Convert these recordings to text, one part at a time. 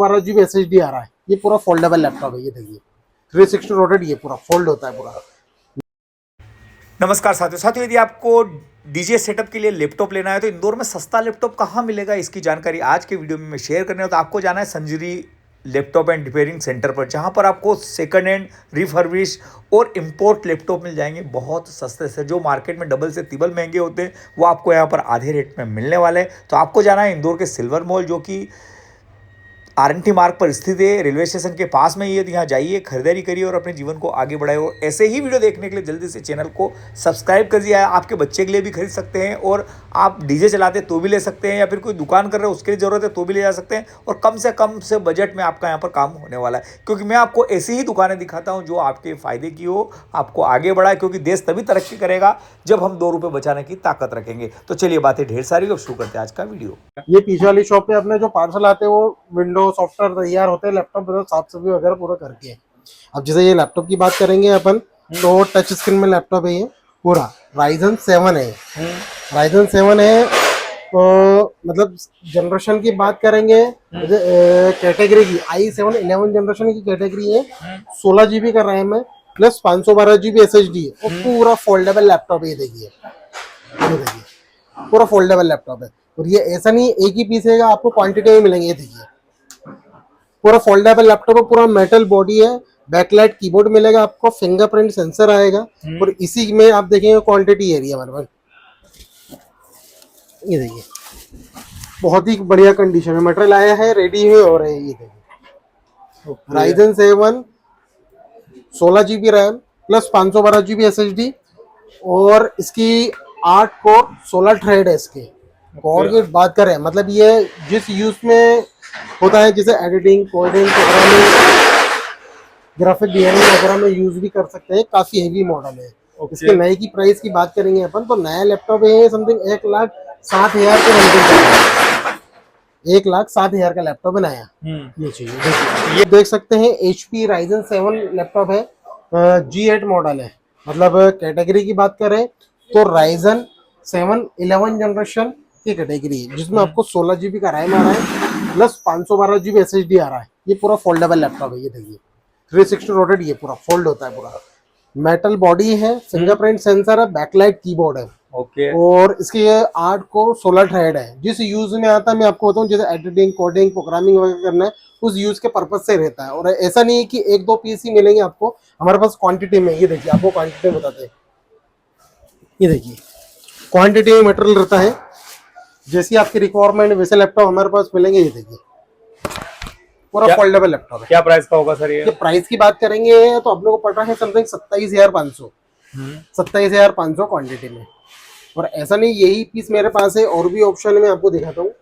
12 GB SSD आ रहा है। ये पूरा फोल्डेबल लैपटॉप है। ये देखिए 360 रोटेट, ये पूरा फोल्ड होता है पूरा। नमस्कार साथियों, यदि आपको डीजे सेटअप के लिए लैपटॉप लेना है तो इंदौर में सस्ता लैपटॉप कहाँ मिलेगा, इसकी जानकारी आज के वीडियो में मैं शेयर करने वाला। तो आपको जाना है संजरी लैपटॉप एंड रिपेयरिंग सेंटर पर, जहाँ पर आपको सेकंड हैंड, रिफर्बिश और इंपोर्ट लैपटॉप मिल जाएंगे बहुत सस्ते से। जो मार्केट में डबल से ट्रिपल महंगे होते हैं वो आपको यहाँ पर आधे रेट में मिलने वाले हैं। तो आपको जाना है इंदौर के सिल्वर मॉल, जो कि आरएनटी मार्ग पर स्थित है, रेलवे स्टेशन के पास में ही है। यहाँ जाइए, खरीदारी करिए और अपने जीवन को आगे बढ़ाइए। और ऐसे ही वीडियो देखने के लिए जल्दी से चैनल को सब्सक्राइब कर दिया है। आपके बच्चे के लिए भी खरीद सकते हैं, और आप डीजे चलाते तो भी ले सकते हैं, या फिर कोई दुकान कर रहे हो उसके लिए ज़रूरत है तो भी ले जा सकते हैं। और कम से बजट में आपका यहाँ पर काम होने वाला है, क्योंकि मैं आपको ऐसी ही दुकानें दिखाता हूँ जो आपके फ़ायदे की हो, आपको आगे बढ़ाए। क्योंकि देश तभी तरक्की करेगा जब हम 2 रुपये बचाने की ताकत रखेंगे। तो चलिए, बातें ढेर सारी, अब शुरू करते हैं आज का वीडियो। ये पीछे वाली शॉप पे अपने जो पार्सल आते हैं वो विंडो सॉफ्टवेयर तैयार होते हैं, लैपटॉप मतलब साफ सफाई वगैरह पूरा करके। अब जैसे ये लैपटॉप की बात करेंगे अपन, तो टच स्क्रीन में लैपटॉप है। ये पूरा Ryzen 7 है। Ryzen 7 है। तो मतलब जनरेशन की बात करेंगे, कैटेगरी की i7 11 जनरेशन की कैटेगरी है। 16 GB का रैम है, प्लस 512 GB SSD है, और पूरा फोल्डेबल लैपटॉप है। ये देखिए पूरा फोल्डेबल लैपटॉप है। और ये ऐसा नहीं एक ही पीस है, आपको क्वांटिटी में मिलेंगे। ये देखिए पूरा फोल्डेबल लैपटॉप है, पूरा मेटल बॉडी है, बैकलाइट कीबोर्ड मिलेगा आपको, फिंगरप्रिंट सेंसर आएगा, और इसी में आप देखेंगे क्वांटिटी एरिया हमारे पास। ये देखिए बहुत ही बढ़िया कंडीशन में मटेरियल आया है, रेडी है और है। ये देखिए Ryzen 7 16 GB RAM plus 512 GB SSD, और इसकी 8 कोर 16 थ्रेड है इसके। कोर की बात करें, मतलब ये जिस यूज में होता है, जैसे editing, coding, programming, graphic designing वगैरह में यूज भी कर सकते हैं। काफी हेवी मॉडल है। इसके नए की प्राइस की बात करेंगे अपन, तो नया लैपटॉप है समथिंग 1,60,000 के समथिंग, 1,60,000 का लैपटॉप है नया। ये चाहिए, ये देख सकते हैं HP Ryzen 7 लैपटॉप है, G8 मॉडल है। मतलब कैटेगरी की बात करें तो Ryzen 7 11 जनरेशन की कैटेगरी है, जिसमें आपको 16 GB का रैम आ रहा है, प्लस 512 GB SSD आ रहा है। ये पूरा फोल्डेबल लैपटॉप है। ये देखिए 360 रोटेट, ये पूरा फोल्ड होता है पूरा। मेटल बॉडी है, फिंगरप्रिंट सेंसर है, बैकलाइट कीबोर्ड है। और इसके 8 को 16 थ्रेड है। जिस यूज में आता है मैं आपको बताऊं, जैसे एडिटिंग, कोडिंग, प्रोग्रामिंग वगैरह करना है, उस यूज के पर्पज से रहता है। और ऐसा नहीं है कि 1-2 पीस ही मिलेंगे आपको, हमारे पास क्वांटिटी में। ये देखिए आपको क्वांटिटी बताते हैं। ये देखिए क्वांटिटी में मटेरियल रहता है, जैसी आपकी रिक्वायरमेंट वैसे लैपटॉप हमारे पास मिलेंगे। ये देखिए पूरा फोल्डेबल लैपटॉप है। क्या प्राइस का होगा सर ये? प्राइस की बात करेंगे तो आप लोगों को पड़ रहा है समथिंग 27,500, 27,500 क्वांटिटी में। और ऐसा नहीं यही पीस मेरे पास है, और भी ऑप्शन में आपको दिखाता हूँ।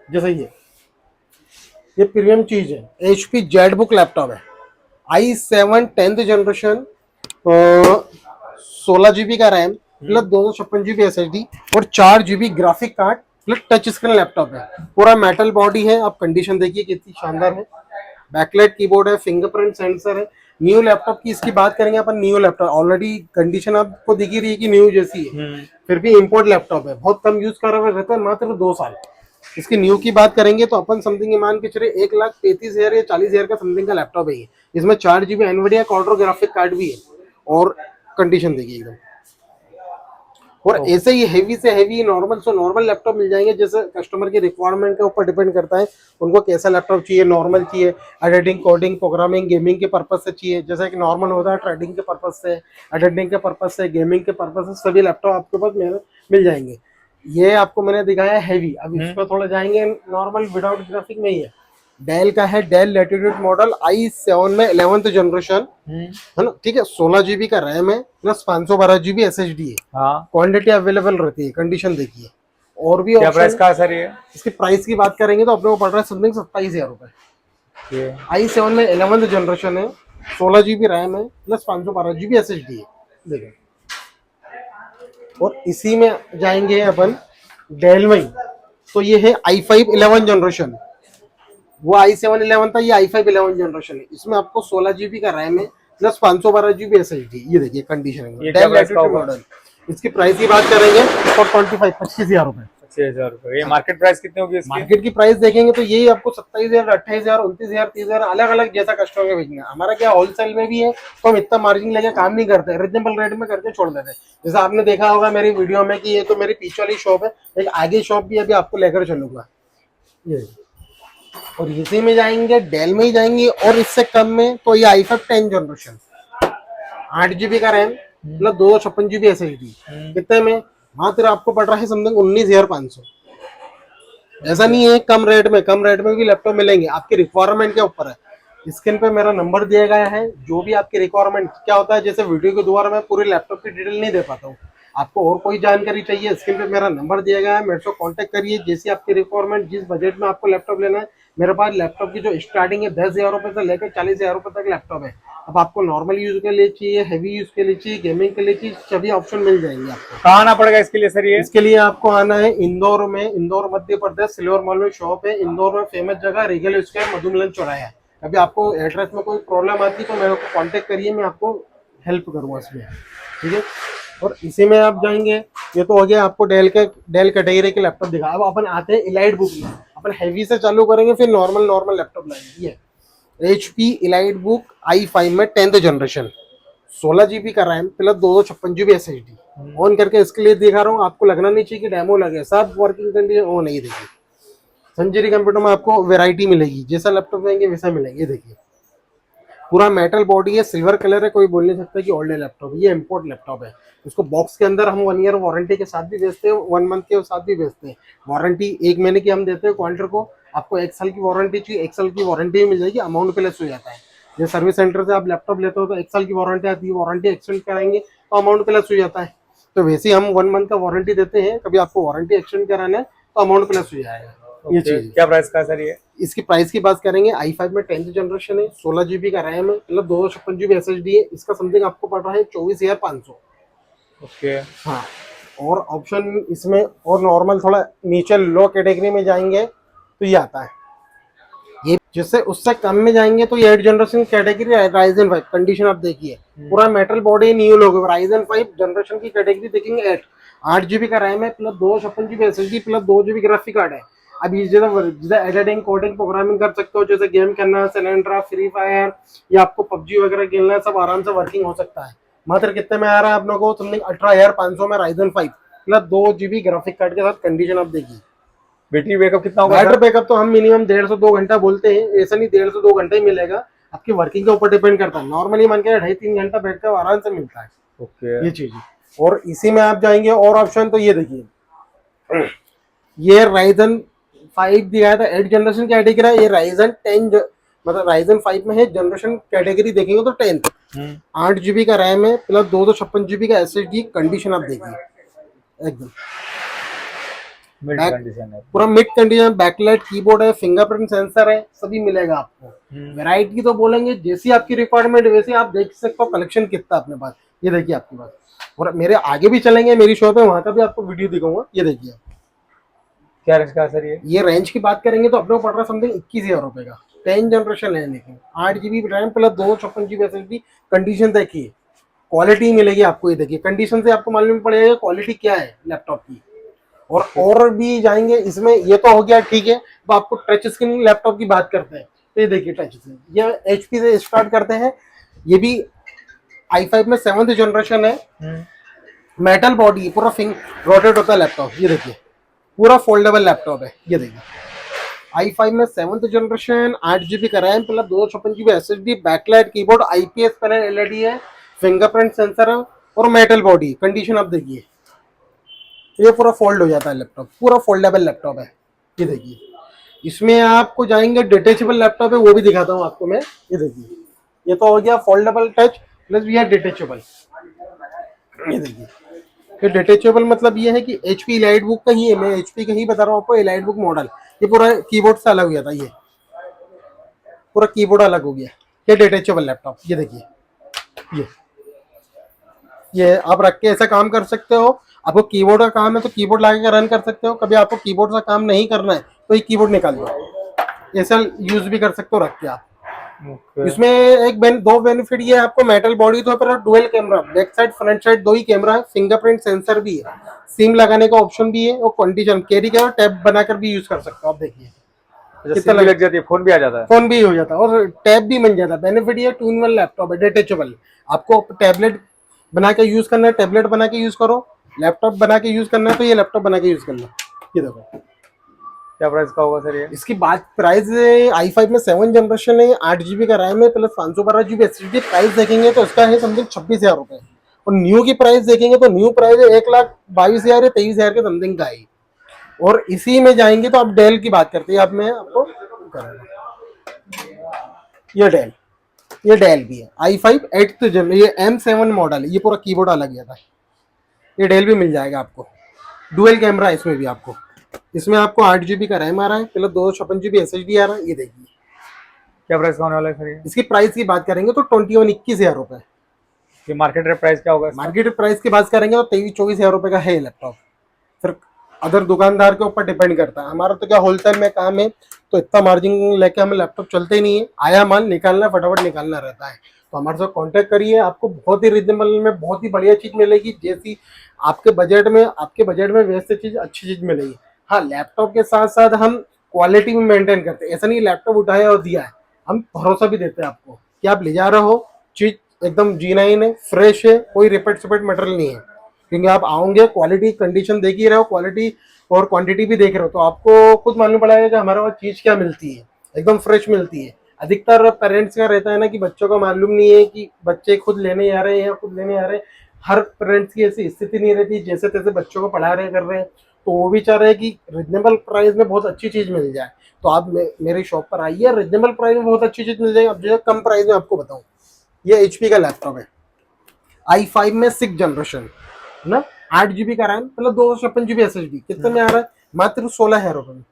जैसे ये प्रीमियम चीज है, HP जेटबुक लैपटॉप है, i7 10th जनरेशन, 16 GB का रैम प्लस 256 GB SSD, और 4 GB graphic card plus touch screen laptop है। पूरा मेटल बॉडी है, आप कंडीशन देखिए कितनी शानदार है। बैकलाइट कीबोर्ड है, फिंगरप्रिंट सेंसर है। न्यू लैपटॉप की इसकी बात करेंगे अपन, न्यू लैपटॉप ऑलरेडी कंडीशन आपको दिख ही रही है कि न्यू जैसी है, फिर भी इंपोर्ट लैपटॉप है, बहुत कम यूज कर रहा रहता है, मात्र 2 साल। इसकी न्यू की बात करेंगे तो अपन समथिंग मान के चले 1,35,000 या 40,000 का समथिंग का लैपटॉप है। इसमें 4 GB Nvidia Quadro graphic card भी है, और कंडीशन देखिए एकदम। और ऐसे ही हेवी से हेवी, नॉर्मल से नॉर्मल लैपटॉप मिल जाएंगे, जैसे कस्टमर की रिक्वायरमेंट के ऊपर डिपेंड करता है उनको कैसा लैपटॉप चाहिए। नॉर्मल चाहिए, एडिटिंग, कोडिंग, प्रोग्रामिंग, गेमिंग के पर्पज से चाहिए, जैसे कि नॉर्मल होता है ट्रेडिंग के पर्पज से, एडिटिंग के पर्पज से, गेमिंग के पर्पज से, सभी लैपटॉप आपके पास मिल जाएंगे। ये आपको मैंने दिखाया हैवी। अब इस पर थोड़ा जाएंगे, नॉर्मल विदाउट ग्राफिक में ही है। डेल का है, डेल लैटिट्यूड मॉडल, i7 में 11th जनरेशन है ना, ठीक है। 16 GB का रैम है, प्लस 512 GB SSD है। क्वांटिटी अवेलेबल रहती है, कंडीशन देखिए। और भी क्या प्राइस का सर ये? इसकी प्राइस की बात करेंगे तो अपने को पड़ रहा है समथिंग 27,000 रुपए। i7 में 11th जनरेशन है, 16 GB रैम है, प्लस 512 GB SSD है। देखिए, और इसी में जाएंगे अपन डेल में, तो ये है i5 11 जनरेशन। वो i7 11 था, ये i5 11 जनरेशन है। इसमें आपको 16 GB का रैम है, प्लस 512 GB SSD। ये देखिए कंडीशन है, डेल लैटिट्यूड मॉडल। इसकी प्राइस की बात करेंगे तो 25,000 रुपए। 6,000 रुपए। ये मार्केट प्राइस कितनी होगी इसकी? मार्केट की प्राइस देखेंगे तो यही आपको 27,000, 28,000, 29,000, 30,000 अलग अलग जैसा कस्टमर के बेचेंगे। हमारा क्या होलसेल में भी है तो हम इतना मार्जिन लेके काम नहीं करते, रिजनेबल रेट में करके छोड़ देते। जैसा आपने देखा होगा मेरी वीडियो में कि ये तो मेरी पीछे वाली शॉप है, एक आगे शॉप भी अभी आपको लेकर चलूंगा ये। और इसी में जाएंगे, डेल में ही जाएंगे और इससे कम में तो ये i5 10 जनरेशन 8 GB का रैम मतलब 256 GB SSD कितने में मात्र आपको पड़ रहा है समथिंग 19,500। ऐसा नहीं है कम रेट में भी लैपटॉप मिलेंगे, आपकी रिक्वायरमेंट के ऊपर है। स्क्रीन पे मेरा नंबर दिया गया है, जो भी आपकी रिक्वायरमेंट क्या होता है, जैसे वीडियो के द्वारा मैं पूरी लैपटॉप की डिटेल नहीं दे पाता हूँ, आपको और कोई जानकारी चाहिए स्क्रीन पे मेरा नंबर दिया गया है, मेरे से कांटेक्ट करिए। जैसी आपकी रिक्वायरमेंट, जिस बजट में आपको लैपटॉप लेना है, मेरे पास लैपटॉप की जो स्टार्टिंग है 10,000 रुपए से लेकर 40,000 रुपए तक लैपटॉप है। अब आपको नॉर्मल यूज के लिए चाहिए, हैवी यूज के लिए चाहिए, गेमिंग के लिए चाहिए, सभी ऑप्शन मिल जाएंगे आपको। कहाँ आना पड़ेगा इसके लिए सर? ये इसके लिए आपको आना है इंदौर में, इंदौर मध्य प्रदेश सिल्वर मॉल में शॉप है। इंदौर में फेमस जगह रीगल स्क्वायर मधुमिलन चौराहा है। अभी आपको एड्रेस में कोई प्रॉब्लम आती है तो मेरे को कांटेक्ट करिए, मैं आपको हेल्प करूंगा इसमें, ठीक है। और इसी में आप जाएंगे, ये तो हो गया आपको डेल कैटेगरी के लैपटॉप दिखा। अब अपन आते हैं इलाइट बुक में, अपन हैवी से चालू करेंगे फिर नॉर्मल लैपटॉप लाएंगे। ये HP इलाइट बुक i5 में 10th जनरेशन 16 GB का RAM plus 256 GB SSD on करके इसके लिए दिखा रहा हूँ। आपको लगना नहीं चाहिए कि डेमो लगे, सब वर्किंग कंडीशन वो नहीं। देखिए संजरी कंप्यूटर में आपको वैरायटी मिलेगी, जैसा लैपटॉप लेंगे वैसा मिलेंगे। देखिए पूरा मेटल बॉडी है, सिल्वर कलर है, कोई बोल नहीं सकता कि ओल्ड लैपटॉप है। ये इम्पोर्ट लैपटॉप है। इसको बॉक्स के अंदर हम 1 ईयर वारंटी के साथ भी बेचते हैं, 1 मंथ के साथ भी बेचते हैं। वारंटी 1 महीने की हम देते हैं क्वांटर को। आपको 1 साल की वारंटी चाहिए, 1 साल की वारंटी मिल जाएगी, अमाउंट प्लस हो जाता है। जैसे सर्विस सेंटर से आप लैपटॉप लेते हो तो 1 साल की वारंटी आती है, वारंटी एक्सटेंड कराएंगे तो अमाउंट प्लस हो जाता है। तो वैसे ही हम 1 मंथ का वारंटी देते हैं, कभी आपको वारंटी एक्सटेंड कराना है तो अमाउंट प्लस हो जाएगा। ये चीज क्या प्राइस का है सर ये? इसकी प्राइस की बात करेंगे, i5 में 10th जनरेशन है, 16 GB का रैम है, मतलब 256 GB SSD है। इसका समथिंग आपको पड़ रहा है 24,500। ओके हाँ, और ऑप्शन इसमें और नॉर्मल थोड़ा नीचे लो कैटेगरी में जाएंगे तो ये आता है। ये जिससे उससे कम में जाएंगे तो ये 8 जनरेशन कैटेगरी Ryzen 5 कंडीशन आप देखिए, पूरा metal body new logo. Ryzen 5 generation की कैटेगरी देखेंगे 8 GB का रैम है plus 256 GB SSD plus 2 GB graphic card है। अब ये जैसे एडिटिंग, कोडिंग, प्रोग्रामिंग कर सकते हो, जैसे गेम खेलना है, सैलेंड्रा, फ्री फायर या आपको PUBG वगैरह खेलना है, सब आराम से वर्किंग हो सकता है। मात्र कितने में आ रहा है आप लोगों को? समथिंग 18,500 में Ryzen 5 plus 2 GB graphic card के साथ। कंडीशन आप देखिए। बैटरी बैकअप कितना होगा? बैटरी बैकअप तो हम मिनिमम 1.5 से 2 घंटा बोलते हैं, ऐसा नहीं 1.5 से 2 घंटे ही मिलेगा, आपकी वर्किंग के ऊपर डिपेंड करता है। नॉर्मली मान के 2.5-3 घंटा बैठ कर आराम से मिलता है। ओके ये चीज। और इसी में आप जाएंगे और ऑप्शन तो ये देखिए, ये Ryzen 5 दिया था 8 जनरेशन कैटेगरी है, ये Ryzen 10 मतलब Ryzen 5 में है जनरेशन कैटेगरी देखेंगे तो 10th 8 GB का रैम है प्लस 256 GB का SSD। कंडीशन आप देखिए एकदम मिड बैक- कंडीशन है। पूरा मिड कंडीशन, बैकलाइट कीबोर्ड है, फिंगरप्रिंट सेंसर है, सभी मिलेगा आपको। वैरायटी तो बोलेंगे जैसी आपकी रिक्वायरमेंट वैसे आप देख सकते हो कलेक्शन कितना अपने पास। ये देखिए आपके पास, और मेरे आगे भी चलेंगे, मेरी शॉप है वहां का भी आपको वीडियो दिखाऊंगा। ये देखिए क्या रेंज का है सर ये? ये रेंज की बात करेंगे तो अपने को पड़ रहा है समथिंग 21,000 रुपए का। 10 जनरेशन है, लेकिन 8 GB RAM plus 256 GB SSD। Condition देखिए, क्वालिटी मिलेगी आपको। ये देखिए कंडीशन से आपको मालूम पड़ेगा क्वालिटी क्या है लैपटॉप की। और भी जाएंगे इसमें, ये तो हो गया ठीक है। अब आपको टच स्क्रीन लैपटॉप की बात करते हैं तो ये देखिए टच स्क्रीन, ये HP से स्टार्ट करते हैं। ये भी i5 में 7th जनरेशन है, मेटल बॉडी, पूरा रोटेट होता है लैपटॉप। ये देखिए पूरा फोल्डेबल लैपटॉप है। ये देखिए i5 में 7th जनरेशन, 8 GB का RAM plus 256 GB SSD, backlight keyboard, IPS panel LED है, फिंगरप्रिंट सेंसर है और मेटल बॉडी। कंडीशन आप देखिए, ये पूरा फोल्ड हो जाता है लैपटॉप, पूरा फोल्डेबल लैपटॉप है। ये देखिए इसमें आपको जाएंगे डिटेचेबल लैपटॉप है, वो भी दिखाता हूँ आपको मैं। ये देखिए ये तो हो गया फोल्डेबल टच प्लस भी है डिटेचेबल। ये देखिए ये डिटेचेबल मतलब ये है कि HP इलाइट बुक का ही है, मैं HP का ही बता रहा हूँ आपको। इलाइट बुक मॉडल ये पूरा कीबोर्ड से अलग हो गया था, ये पूरा कीबोर्ड अलग हो गया। ये डिटेचेबल लैपटॉप। ये देखिए ये आप रख के ऐसा काम कर सकते हो। आपको कीबोर्ड का काम है तो कीबोर्ड लगा के रन कर सकते हो। कभी आपको कीबोर्ड का काम नहीं करना है तो ये कीबोर्ड निकाल दो, ऐसा यूज भी कर सकते हो रख के आप। ओके। इसमें दो बेनिफिट ये है आपको, मेटल बॉडी तो पर dual camera, back side front side दो ही कैमरा है, फिंगरप्रिंट सेंसर भी है, सिम लगाने का ऑप्शन भी है, और कंडीशन कैरी का टैब बनाकर भी यूज कर सकते हो आप। देखिए अच्छा, कितना सिम भी लग जाती है, फोन भी आ जाता है। फोन भी हो जाता है और टैब भी बन जाता है। बेनिफिट ये 2-in-1 लैपटॉप है, डिटेचेबल। आपको टैबलेट बना के यूज करना है, टैबलेट बना के यूज करो, लैपटॉप बना के यूज करना है तो ये लैपटॉप बना के यूज कर लो। ये देखो क्या प्राइस का होगा सर ये? इसकी बात प्राइस i5 में 7 जनरेशन है, 8 GB का रैम है, प्लस 512 GB SSD। प्राइस देखेंगे तो इसका है समथिंग 26,000 रुपए, और न्यू की प्राइस देखेंगे तो न्यू प्राइस है 1,22,000 या 23,000 के समथिंग का है। और इसी में जाएंगे तो आप डेल की बात करते हैं, आप मैं आपको ये डेल भी है i5 8th जन, ये M7 मॉडल है, ये पूरा कीबोर्ड अलग गया था। ये डेल भी मिल जाएगा आपको, डुअल कैमरा इसमें भी आपको। इसमें आपको 8 GB का रैम आ रहा है, प्लस 256 GB SSD आ रहा है। ये देखिए क्या प्राइस का होने वाला है सर ये? इसकी प्राइस की बात करेंगे तो 21,000 रुपए। ये मार्केट रेट प्राइस क्या होगा इसका? मार्केट प्राइस की बात करेंगे तो 23-24,000 रुपए का है ये लैपटॉप। फिर अदर दुकानदार के ऊपर डिपेंड करता है। हमारा तो क्या होलसेल में काम है, तो इतना मार्जिन लेके हमें लैपटॉप चलते ही नहीं है। आया माल निकालना, फटाफट निकालना रहता है। तो हमारे साथ कांटेक्ट करिए, आपको बहुत ही रिजनेबल में बहुत ही बढ़िया चीज मिलेगी, जैसी आपके बजट में वैसे चीज अच्छी चीज मिलेगी। हाँ, लैपटॉप के साथ साथ हम क्वालिटी भी मेंटेन करते हैं। ऐसा नहीं लैपटॉप उठाया और दिया है, हम भरोसा भी देते हैं आपको कि आप ले जा रहे हो चीज एकदम G9 है, फ्रेश है, कोई रिपीट मटेरियल नहीं है। क्योंकि आप आओगे, क्वालिटी कंडीशन देख ही रहे हो, क्वालिटी और क्वांटिटी भी देख रहे हो, तो आपको खुद मालूम पड़ेगा कि हमारे पास चीज क्या मिलती है, एकदम फ्रेश मिलती है। अधिकतर पेरेंट्स का रहता है ना कि बच्चों को मालूम नहीं है कि बच्चे खुद लेने आ रहे हैं या खुद लेने आ रहे हैं। हर पेरेंट्स की ऐसी स्थिति नहीं रहती, जैसे तैसे बच्चों को पढ़ा रहे कर रहे हैं, तो वो भी चाह रहे हैं कि रिजनेबल प्राइस में बहुत अच्छी चीज मिल जाए। तो आप मेरी शॉप पर आइए, रिजनेबल प्राइस में बहुत अच्छी चीज मिल जाएगी। अब जो कम प्राइस में आपको बताऊं, ये HP का लैपटॉप है, i5 में 6 जनरेशन ना, 8 GB का रैम, मतलब 256 GB SSD। कितने में आ रहा है? मात्र 16,000 रुपए में।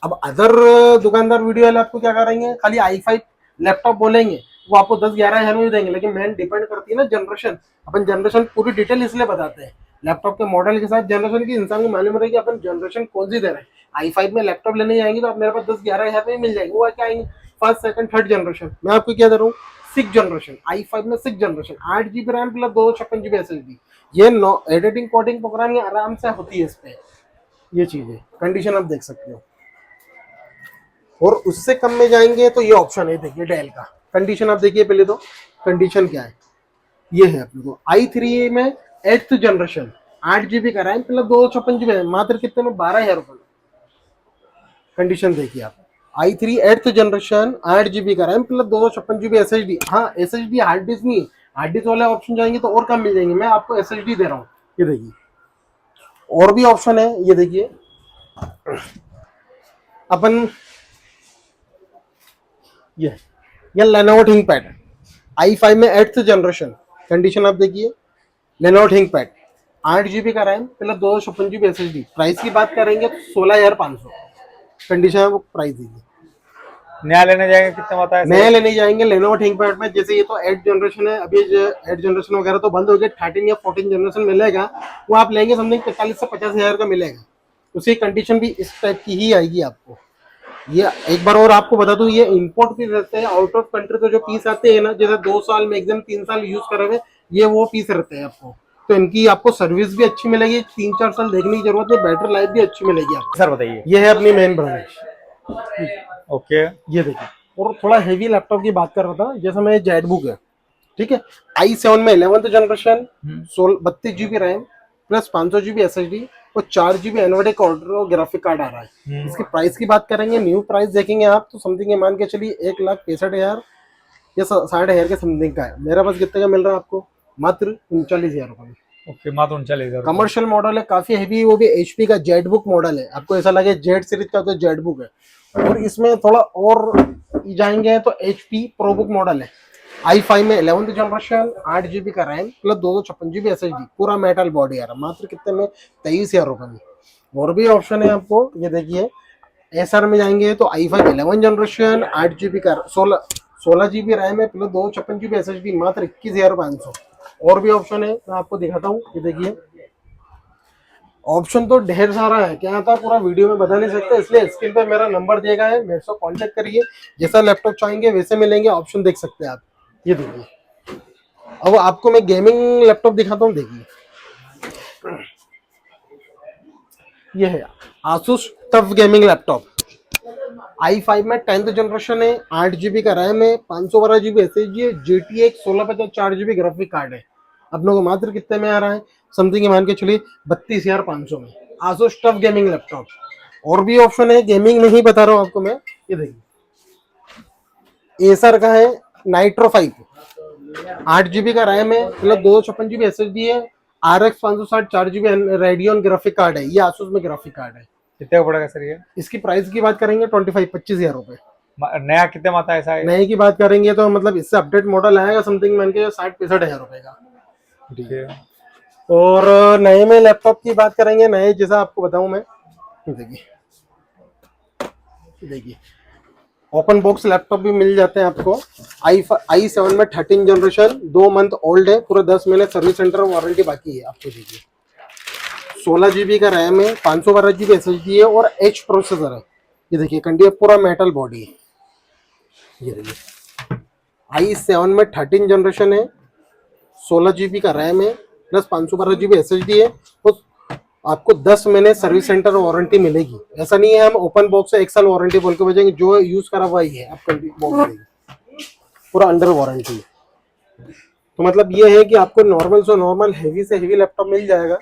अब अदर दुकानदार वीडियो वाले आपको क्या करेंगे, खाली i5 लैपटॉप बोलेंगे, वो आपको 10-11,000 में देंगे। लेकिन मेन डिपेंड करती है ना जनरेशन। अपन जनरेशन पूरी डिटेल इसलिए बताते हैं, लैपटॉप के मॉडल के साथ जनरेशन की इंसान को मालूम रहे कि अपन जनरेशन कौन सी दे रहे हैं। i5 में लैपटॉप लेने जाएंगे तो आप मेरे पास 10-11,000 में मिल जाएंगे। वो क्या आएंगे, फर्स्ट सेकंड थर्ड जनरेशन। मैं आपको क्या दे रहा हूँ, 6 जनरेशन, i5 में 6 generation, 8 GB RAM, plus 256 GB SSD। ये एडिटिंग कोडिंग प्रोग्राम आराम से होती है इस पे। ये चीज है, कंडीशन आप देख सकते हो। और उससे कम में जाएंगे तो ये ऑप्शन है, देखिए डेल का कंडीशन आप देखिए। पहले तो कंडीशन क्या है, ये है अपने को i3 में 8th जनरेशन, 8 GB का रैम, प्लस 256 GB, मात्र कितने में, 12,000 रुपए में। कंडीशन देखिए आप, i3 8th जनरेशन, 8 GB का रैम, प्लस 256 GB SSD। हाँ, SSD हार्ड डिस्क नहीं, हार्ड डिस्क वाले ऑप्शन जाएंगे तो और कम मिल जाएंगे। मैं आपको SSD दे रहा हूँ, ये देखिए। और भी ऑप्शन है, ये देखिए अपन, ये Lenovo ThinkPad i5 में 8th जनरेशन, कंडीशन आप देखिए। Lenovo ThinkPad 8 GB का RAM, plus 256 GB SSD। Price की बात करेंगे तो 16,500। कंडीशन वो प्राइस दीजिए। नया लेने जाएंगे कितने में आता है? नया लेने जाएंगे Lenovo ThinkPad में, जैसे ये तो 8 जनरेशन है, अभी 8 जनरेशन वगैरह तो बंद हो गए, 13 या 14 जनरेशन मिलेगा, वो आप लेंगे समथिंग 45 से 50,000 का मिलेगा। उसकी कंडीशन भी इस टाइप की ही आएगी आपको। ये एक बार और आपको बता दूं, ये इंपोर्ट भी रहते हैं आउट ऑफ कंट्री। तो जो पीस आते हैं ना, जैसे 2 साल मैक्सिमम 3 साल यूज करे हुए, ये वो पीस रहते हैं आपको। तो इनकी आपको सर्विस भी अच्छी मिलेगी, 3-4 साल देखने की जरूरत नहीं, बैटरी लाइफ भी अच्छी मिलेगी आपको। सर बताइए। ये है अपनी मेन ब्रांच, ओके। ये देखिए। और थोड़ा हेवी लैपटॉप की बात कर रहा था, जैसे मैं जेटबुक है, ठीक है, i7 में 11th generation, 32 GB RAM, plus 500 GB SSD, और 4 GB एनवीडिया और ग्राफिक कार्ड आ रहा है। इसकी प्राइस की बात करेंगे, न्यू प्राइस देखेंगे आप तो समथिंग मान के चलिए 1,65,000 या 60,000 के समथिंग का है। मेरा पास कितने का मिल रहा है आपको, मात्र 39,000 रुपए में। ओके, मात्र 39,000। कमर्शियल मॉडल है, काफी हैवी, वो भी HP का जेटबुक मॉडल है। आपको ऐसा लगे जेट सीरीज का तो जेटबुक है। और इसमें थोड़ा और जाएंगे तो HP प्रोबुक मॉडल है, i5 में 11th जनरेशन, 8 GB का रैम, प्लस 256 GB SSD, पूरा मेटल बॉडी आ रहा, मात्र कितने में, 23,000 रुपए में। और भी ऑप्शन है आपको, ये देखिए। SR में जाएंगे तो i5 11 जनरेशन, 8 GB का 16 GB रैम है, प्लस 256 GB SSD, मात्र 21,500। और भी ऑप्शन है, मैं आपको दिखाता हूँ, ये देखिए। ऑप्शन तो ढेर सारा है, क्या था पूरा वीडियो में बता नहीं सकते, इसलिए स्क्रीन पे मेरा नंबर दिया गया है, मेरे से कांटेक्ट करिए, जैसा लैपटॉप चाहेंगे वैसे मिलेंगे, ऑप्शन देख सकते हैं आप। ये देखिए, अब आपको मैं गेमिंग लैपटॉप दिखाता हूँ, देखिए ये है Asus TUF gaming laptop, i5 में 10th जनरेशन है, 8 GB का रैम है, 512 GB SSD है, GTX 1650 4 GB ग्राफिक कार्ड है। अपने को मात्र कितने में आ रहा है, समथिंग मान के चलिए 32,500 में, आसूस टफ गेमिंग लैपटॉप। और भी ऑप्शन है, गेमिंग नहीं बता रहा हूँ आपको मैं, ये देखिए एसर का है नाइट्रो 5, 8 GB का रैम है, मतलब 256 GB SSD है, RX 560 4 GB radian graphic card है, ये आसूस में ग्राफिक कार्ड है। कितने का पड़ेगा सर ये? इसकी प्राइस की बात करेंगे 25,000 रुपए। नया कितने में आता है ऐसा है? नए की बात करेंगे तो मतलब इससे अपडेट मॉडल आएगा समथिंग मान के 60-65 हजार रुपए का। ठीक है। और नए में लैपटॉप की बात करेंगे, नए जैसा आपको बताऊं मैं, देखिए देखिए ओपन बॉक्स लैपटॉप भी मिल जाते हैं आपको। i7 में 13 जनरेशन, 2 मंथ ओल्ड है, पूरा 10 महीने सर्विस सेंटर वारंटी बाकी है आपको। देखिए 16 GB का रैम है, 512 GB SSD है और एच प्रोसेसर है। ये देखिए कंडी पूरा मेटल बॉडी है। ये देखिए i7 में 13 जनरेशन है, 16 GB का रैम है, प्लस 512 GB SSD है, और आपको 10 महीने सर्विस सेंटर वारंटी मिलेगी। ऐसा नहीं है हम ओपन बॉक्स से 1 साल वारंटी बोल के बजाएंगे, जो यूज करा हुआ ही है आपका बॉक्स पूरा अंडर वारंटी। तो मतलब ये है कि आपको नॉर्मल से नॉर्मल हैवी से हैवी लैपटॉप मिल जाएगा।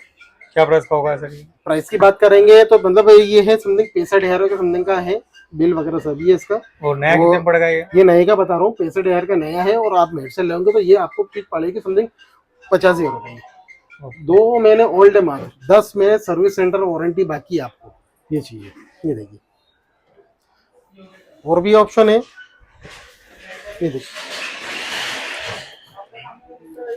क्या प्राइस का होगा सर? प्राइस की बात करेंगे तो मतलब ये है समथिंग 65,000 का समथिंग का है, बिल वगैरह सभी है इसका। और नया कितने में पड़ेगा ये? नए का बता रहा हूँ, 65,000 का नया है, और आप मेरे से लेंगे तो ये आपको चीज पड़ेगी समथिंग 50,000 रुपए। 2 महीने ओल्ड है मात्र, 10 महीने सर्विस सेंटर वारंटी बाकी है आपको, ये चाहिए। ये देखिए और भी ऑप्शन है, ये देखिए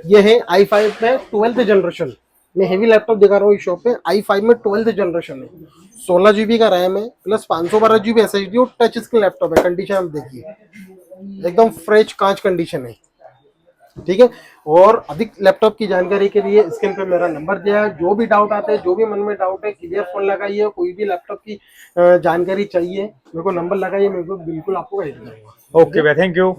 ये है i5 में 12th जनरेशन, मैं हेवी लैपटॉप दिखा रहा हूँ इस शॉप पे। i5 में 12th जनरेशन है, 16 GB का रैम है, प्लस 512 GB SSD और टच स्क्रीन लैपटॉप है। कंडीशन आप देखिए एकदम फ्रेश कांच कंडीशन है, ठीक है। और अधिक लैपटॉप की जानकारी के लिए स्क्रीन पे मेरा नंबर दिया है, जो भी डाउट आते हैं, जो भी मन में डाउट है, क्लियर फोन लगाइए। कोई भी लैपटॉप की जानकारी चाहिए मेरे को नंबर लगाइए, मेरे को बिल्कुल आपको गाइड करूंगा। ओके भैया, थैंक यू।